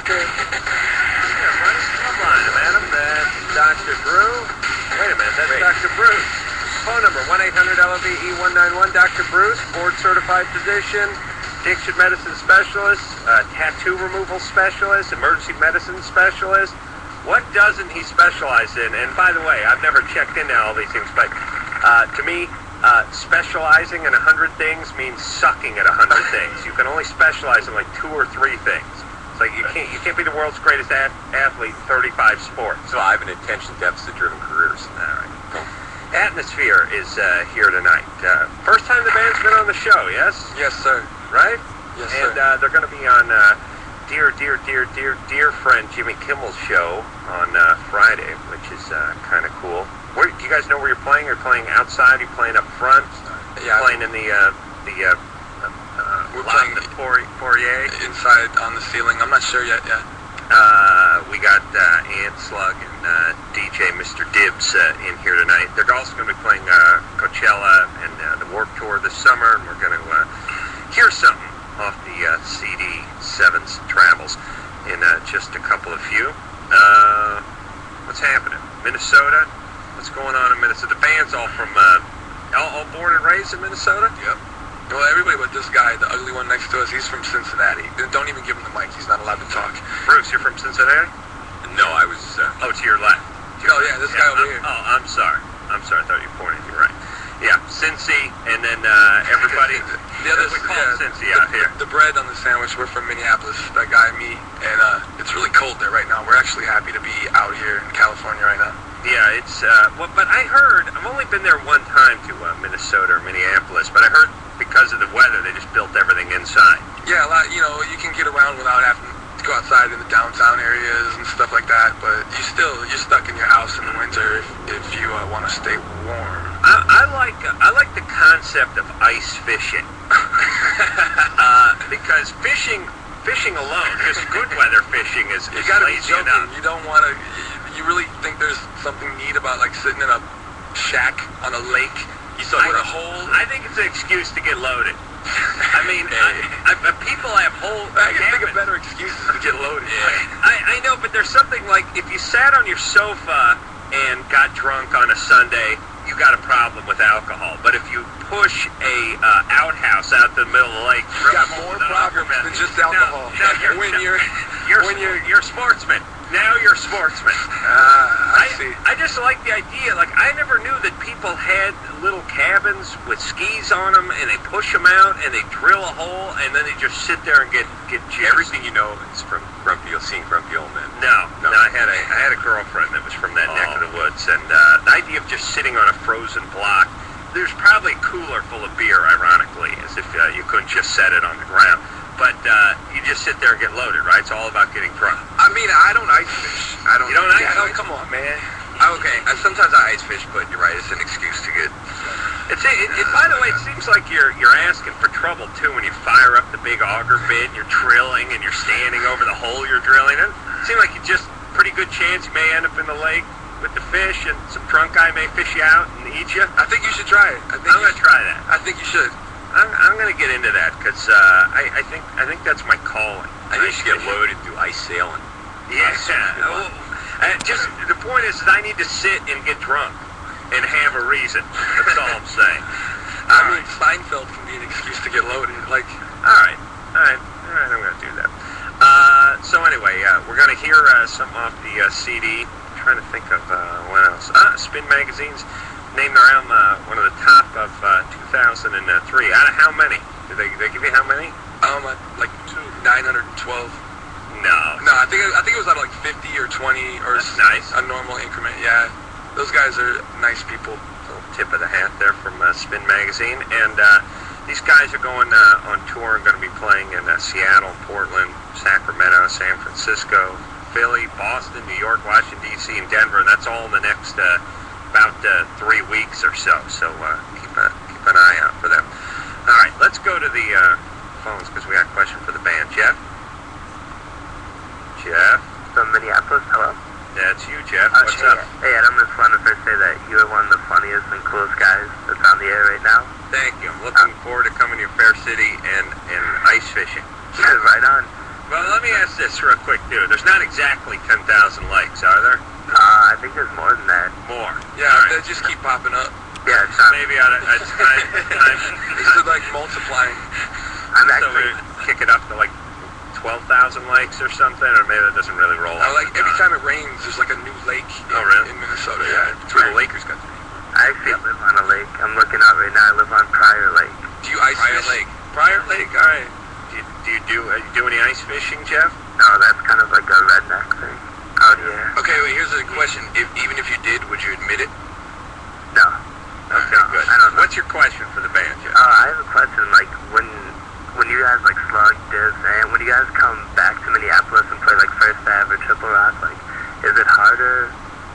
Loveline, madam. That's Dr. Brew. Wait a minute, that's Dr. Bruce. Phone number, 1-800-LOVE-191. Dr. Bruce, board-certified physician, addiction medicine specialist, tattoo removal specialist, emergency medicine specialist. What doesn't he specialize in? And by the way, I've never checked into all these things, but to me, specializing in 100 things means sucking at 100 things. You can only specialize in like 2 or 3 things. It's like you can't be the world's greatest athlete in 35 sports. So I have an attention deficit-driven career. All right. Cool. Atmosphere is here tonight. First time the band's been on the show, yes? Yes, sir. Right? Yes, and sir. They're going to be on dear friend Jimmy Kimmel's show on Friday, which is kind of cool. Do you guys know where you're playing? You're playing outside? You're playing up front? Yeah. Playing in We're playing the foyer? Inside on the ceiling. I'm not sure yet. Yeah. We got slug and DJ Mr. Dibbs in here tonight. They're also going to be playing Coachella and the Warped Tour this summer, and we're going to hear something off the CD 7's Travels in just a couple of few. What's happening? Minnesota? What's going on in Minnesota? The band's all from, all born and raised in Minnesota? Yep. Well, everybody but this guy, the ugly one next to us, he's from Cincinnati. Don't even give him the mic. He's not allowed to talk. Bruce, you're from Cincinnati? No, I was... to your left. No, yeah, this guy over here. Oh, I'm sorry. I thought you pointed. You're right. Yeah, Cincy, and then everybody... we call it Cincy out here. The bread on the sandwich, we're from Minneapolis, that guy, me, and it's really cold there right now. We're actually happy to be out here in California right now. Yeah, it's, but I heard, I've only been there one time to Minnesota or Minneapolis, but I heard because of the weather, they just built everything inside. Yeah, a lot, you can get around without having to go outside in the downtown areas and stuff like that, but you're stuck in your house in the winter if you want to stay warm. I like the concept of ice fishing. Because fishing alone, just good weather fishing is you gotta be lazy joking. enough. You don't want to. You really think there's something neat about like sitting in a shack on a lake? You still with a hole? I think it's an excuse to get loaded. I mean, people have whole. I can think of better excuses to get loaded. Yeah. I know, but there's something like if you sat on your sofa and got drunk on a Sunday, you got a problem with alcohol. But if you push a outhouse out to the middle of the lake, you got more problems than just alcohol. No, you're a sportsman. Now you're a sportsman. I see. I just like the idea. Like, I never knew that people had little cabins with skis on them, and they push them out, and they drill a hole, and then they just sit there and get jizzed. Everything you know is from seeing Grumpy Old Men. No. I had a girlfriend that was from that neck of the woods, and the idea of just sitting on a frozen block. There's probably a cooler full of beer, ironically, as if you couldn't just set it on the ground. But you just sit there and get loaded, right? It's all about getting drunk. I mean, I don't ice fish. You don't ice fish? Oh, come on, man. Okay, sometimes I ice fish, but you're right. It's an excuse to get. By the way, it seems like you're asking for trouble too when you fire up the big auger bit and you're drilling and you're standing over the hole you're drilling. It seems like you just pretty good chance you may end up in the lake with the fish, and some drunk guy may fish you out and eat you. I think you should try it. I'm gonna try that. I think you should. I'm gonna get into that because I think that's my calling. I think you should get loaded through ice sailing. Yeah. Just the point is that I need to sit and get drunk and have a reason. That's all I'm saying. I mean, Seinfeld can be an excuse to get loaded. Like, all right. I'm gonna do that. So anyway, we're gonna hear something off the CD. I'm trying to think of what else. Spin Magazine's named their album one of the top of 2003. Out of how many? Did they give you how many? Like 912. No, I think it was out of like 50 or 20 or that's nice. A normal increment. Yeah, those guys are nice people. Little tip of the hat there from Spin Magazine, and these guys are going on tour and going to be playing in Seattle, Portland, Sacramento, San Francisco, Philly, Boston, New York, Washington D.C., and Denver, and that's all in the next about 3 weeks or so. So keep an eye out for them. All right, let's go to the phones because we got a question for the band. Jeff from Minneapolis. Hello. That's you, Jeff. What's up? Hey, Adam, I just wanted to first say that you're one of the funniest and coolest guys that's on the air right now. Thank you. I'm looking forward to coming to your fair city and ice fishing. Yeah, right on. Well, let me ask this real quick, too. There's not exactly 10,000 lakes, are there? I think there's more than that. More. Yeah, All right. they just keep popping up. Yeah, So maybe I'm These are like multiplying. I'm so actually... we kick it up to like 12,000 lakes or something, or maybe that doesn't really roll off. Like every time it rains, there's like a new lake in Minnesota. Yeah, It's where the Lakers got to be. I actually live on a lake. I'm looking out right now. I live on Prior Lake. Do you ice Prior fish? Lake. Prior Lake, all right. Do you do any ice fishing, Jeff? No, that's kind of like a redneck thing out here. Okay, wait, here's a question. Even if you did, would you admit it? No. Okay, No, good. I don't know. What's your question for the band, Jeff? I have a question. Like, when you guys like slug, dips, and when you guys come back to Minneapolis and play like First Ave or Triple Rock, like, is it harder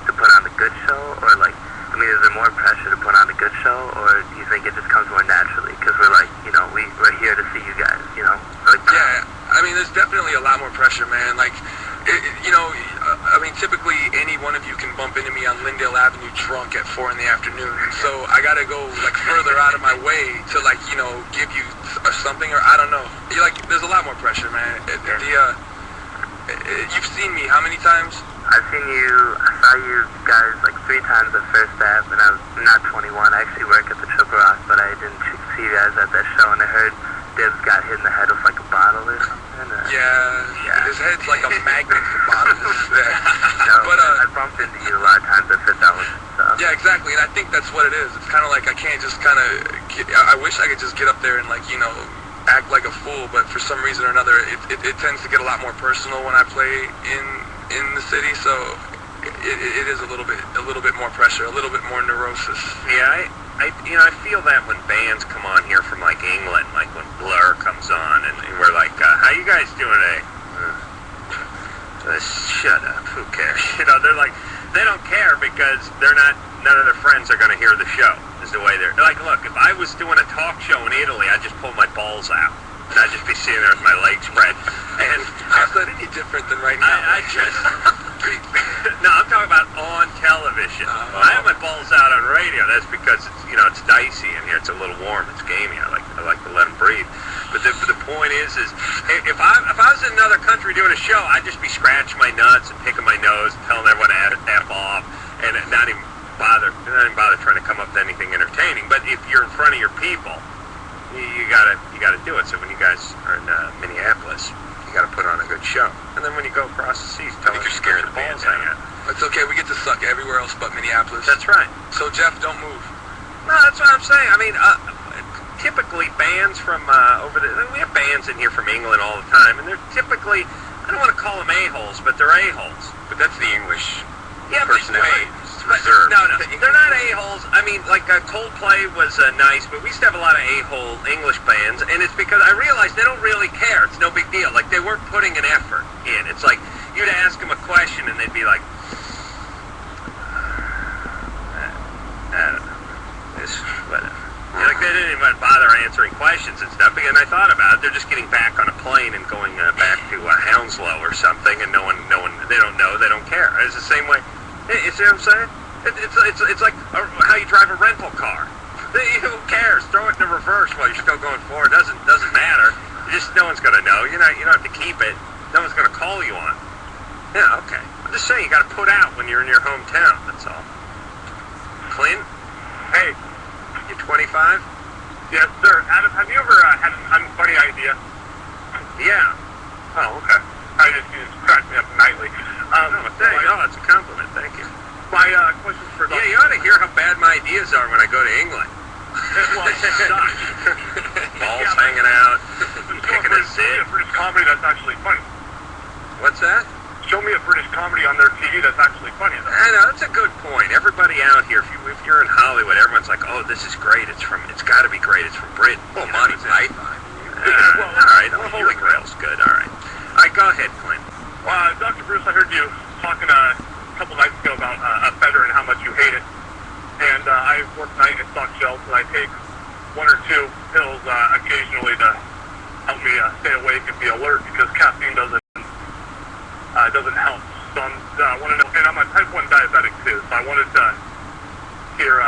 to put on a good show, or like, I mean, is there more pressure to put on a good show, or do you think it just comes more naturally? Because we're like, you know, we're here to see you guys, you know? Like, Yeah, I mean, there's definitely a lot more pressure, man. Like, I mean, typically any one of you can bump into me on Lyndale Avenue drunk at 4 in the afternoon. So I gotta go like further out of my way to like, give you something, or I don't know. There's a lot more pressure, man. You've seen me how many times? I saw you guys like 3 times at First Ave, and I'm not 21. I actually work at the Triple Rock, but I didn't see you guys at that show, and I heard Dibs got hit in the head with like a bottle or something. Yeah, his head's like a magnet to bottles. No, But I bumped into you a lot of times at Fifth Element and stuff. yeah, exactly, and I think that's what it is. It's kind of like I can't just I wish I could just get up there and act like a fool, but for some reason or another, it tends to get a lot more personal when I play in the city. So it is a little bit more pressure, a little bit more neurosis. Yeah, I feel that when bands come on here from like England, like when Blur comes on, and we're like, how you guys doing today? Shut up, who cares? They're like, they don't care because none of their friends are going to hear the show, is the way they're like, look, if I was doing a talk show in Italy, I'd just pull my balls out, and I'd just be sitting there with my legs spread. And how's that any different than right now? I just... No, I'm talking about on television. I have my balls out on radio. That's because it's dicey in here. It's a little warm. It's gamey. I like to let them breathe. But the point is if I was in another country doing a show, I'd just be scratching my nuts and picking my nose, and telling everyone to F off, and not even bother trying to come up to anything entertaining. But if you're in front of your people, you gotta do it. So when you guys are in Minneapolis, you gotta put on a good show. And then when you go across the seas, tell them you're scaring the balls hang out. It's okay, we get to suck everywhere else but Minneapolis. That's right. So Jeff, don't move. No, that's what I'm saying. I mean, typically bands from we have bands in here from England all the time, and they're typically, I don't want to call them a-holes, but they're a-holes. But that's the English personality. But no, they're not a-holes. I mean, like Coldplay was nice, but we used to have a lot of a-hole English bands, and it's because I realized they don't really care. It's no big deal. Like, they weren't putting an effort in. It's like, you'd ask them a question, and they'd be like, I don't know. Whatever. Like, they didn't even bother answering questions and stuff. And I thought about it. They're just getting back on a plane and going back to Hounslow or something, and no one, they don't know, they don't care. It's the same way. You see what I'm saying? It's like how you drive a rental car. Who cares? Throw it in the reverse while you're still going forward. Doesn't matter. No one's gonna know. You don't have to keep it. No one's gonna call you on it. Yeah, okay. I'm just saying you got to put out when you're in your hometown. That's all. Clint? Hey. You 25? Yes, sir. Adam, have you ever had an unfunny idea? Yeah. Oh, okay. You just crack me up nightly. That's a compliment. Thank you. My question's for Yeah, you ought to hear how bad my ideas are when I go to England. Well, it sucks. Balls hanging out, kicking a Show me zit. a British comedy that's actually funny. What's that? Show me a British comedy on their TV that's actually funny, though. I know, that's a good point. Everybody out here, if you're in Hollywood, everyone's like, oh, this is great. It's got to be great. It's from Britain. Well, Monty Python. All right. Holy Grail's good. All right. All right, go ahead, Clint. Dr. Bruce, I heard you talking a couple nights ago about a feather and how much you hate it. And I work night at Stock Shelves, and I take 1 or 2 pills occasionally to help me stay awake and be alert, because caffeine doesn't help. So I want to know, and I'm a type 1 diabetic too, so I wanted to hear